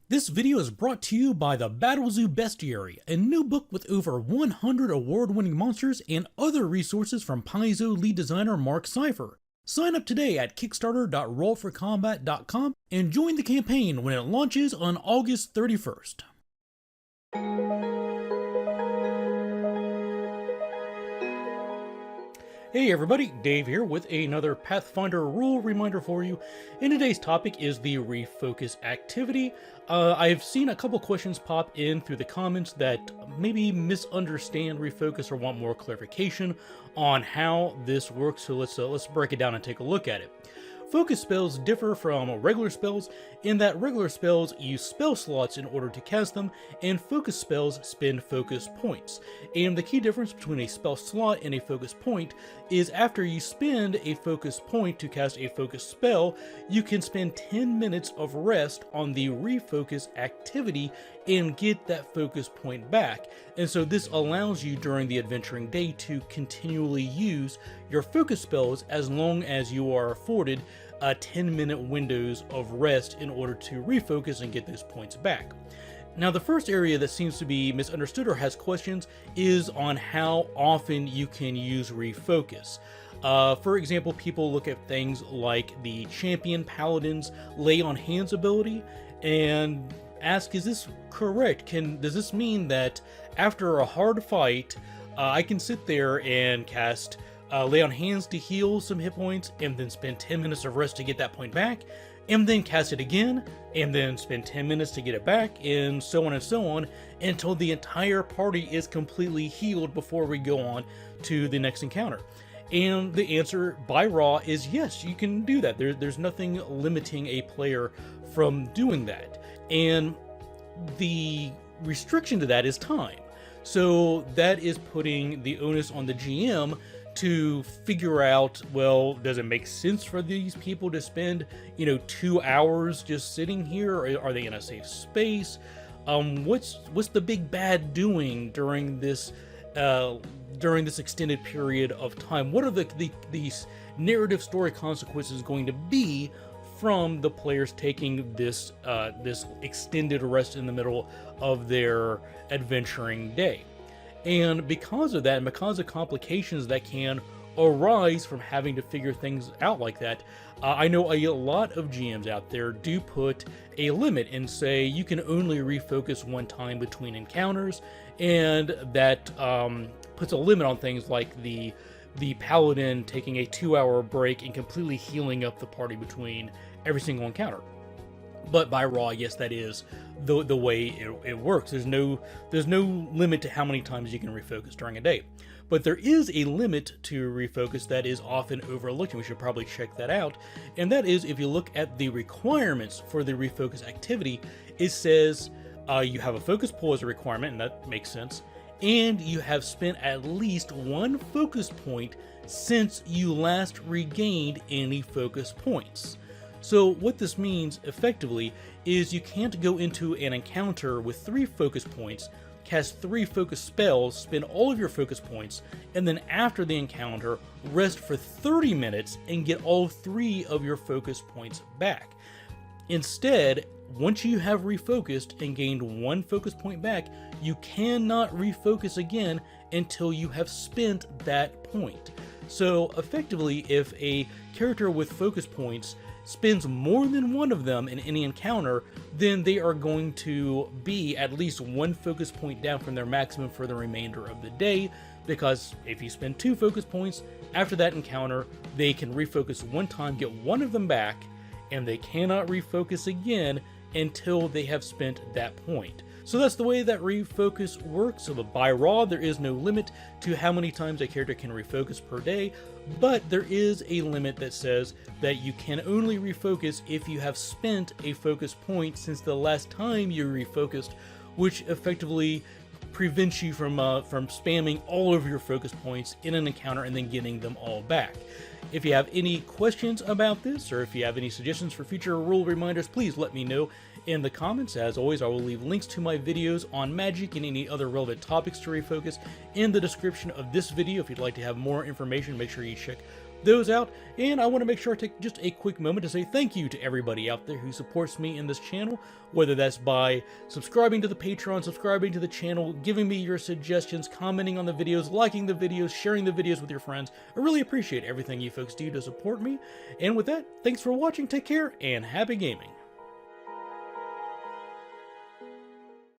This video is brought to you by the Battle Zoo Bestiary, a new book with over 100 award-winning monsters and other resources from Paizo lead designer Mark Cypher. Sign up today at kickstarter.rollforcombat.com and join the campaign when it launches on August 31st. Hey everybody, Dave here with another Pathfinder rule reminder for you, and today's topic is the refocus activity. I've seen a couple questions pop in through the comments that maybe misunderstand refocus or want more clarification on how this works, so let's break it down and take a look at it. Focus spells differ from regular spells in that regular spells use spell slots in order to cast them, and focus spells spend focus points. And the key difference between a spell slot and a focus point is after you spend a focus point to cast a focus spell, you can spend 10 minutes of rest on the refocus activity and get that focus point back. And so this allows you during the adventuring day to continually use your focus spells as long as you are afforded 10-minute windows of rest in order to refocus and get those points back. Now, the first area that seems to be misunderstood or has questions is on how often you can use refocus. For example, people look at things like the champion paladins lay on hands ability and ask, is this correct? Does this mean that after a hard fight, I can sit there and cast lay on hands to heal some hit points and then spend 10 minutes of rest to get that point back, and then cast it again and then spend 10 minutes to get it back, and so on until the entire party is completely healed before we go on to the next encounter? And the answer by raw is yes, you can do that. There's nothing limiting a player from doing that. And the restriction to that is time. So that is putting the onus on the GM to figure out, well, does it make sense for these people to spend, 2 hours just sitting here? Or are they in a safe space? What's the big bad doing during this extended period of time? What are these narrative story consequences going to be from the players taking this extended rest in the middle of their adventuring day? And because of that, and because of complications that can arise from having to figure things out like that, I know a lot of GMs out there do put a limit and say you can only refocus one time between encounters, and that puts a limit on things like the paladin taking a 2-hour break and completely healing up the party between every single encounter. But by raw, yes, that is the way it works. There's no limit to how many times you can refocus during a day. But there is a limit to refocus that is often overlooked, and we should probably check that out. And that is, if you look at the requirements for the refocus activity, it says you have a focus pull as a requirement, and that makes sense. And you have spent at least one focus point since you last regained any focus points. So what this means effectively is you can't go into an encounter with 3 focus points, cast 3 focus spells, spend all of your focus points, and then after the encounter, rest for 30 minutes and get all 3 of your focus points back. Instead, once you have refocused and gained 1 focus point back, you cannot refocus again until you have spent that point. So effectively, if a character with focus points spends more than one of them in any encounter, then they are going to be at least 1 focus point down from their maximum for the remainder of the day, because if you spend 2 focus points after that encounter, they can refocus one time, get 1 of them back, and they cannot refocus again until they have spent that point. So that's the way that refocus works. So by raw, there is no limit to how many times a character can refocus per day, but there is a limit that says that you can only refocus if you have spent a focus point since the last time you refocused, which effectively prevents you from spamming all of your focus points in an encounter and then getting them all back. If you have any questions about this, or if you have any suggestions for future rule reminders, please let me know in the comments. As always, I will leave links to my videos on magic and any other relevant topics to refocus in the description of this video. If you'd like to have more information, make sure you check those out. And I want to make sure I take just a quick moment to say thank you to everybody out there who supports me in this channel, whether that's by subscribing to the Patreon, subscribing to the channel, giving me your suggestions, commenting on the videos, liking the videos, sharing the videos with your friends. I really appreciate everything you folks do to support me. And with that, thanks for watching, take care, and happy gaming.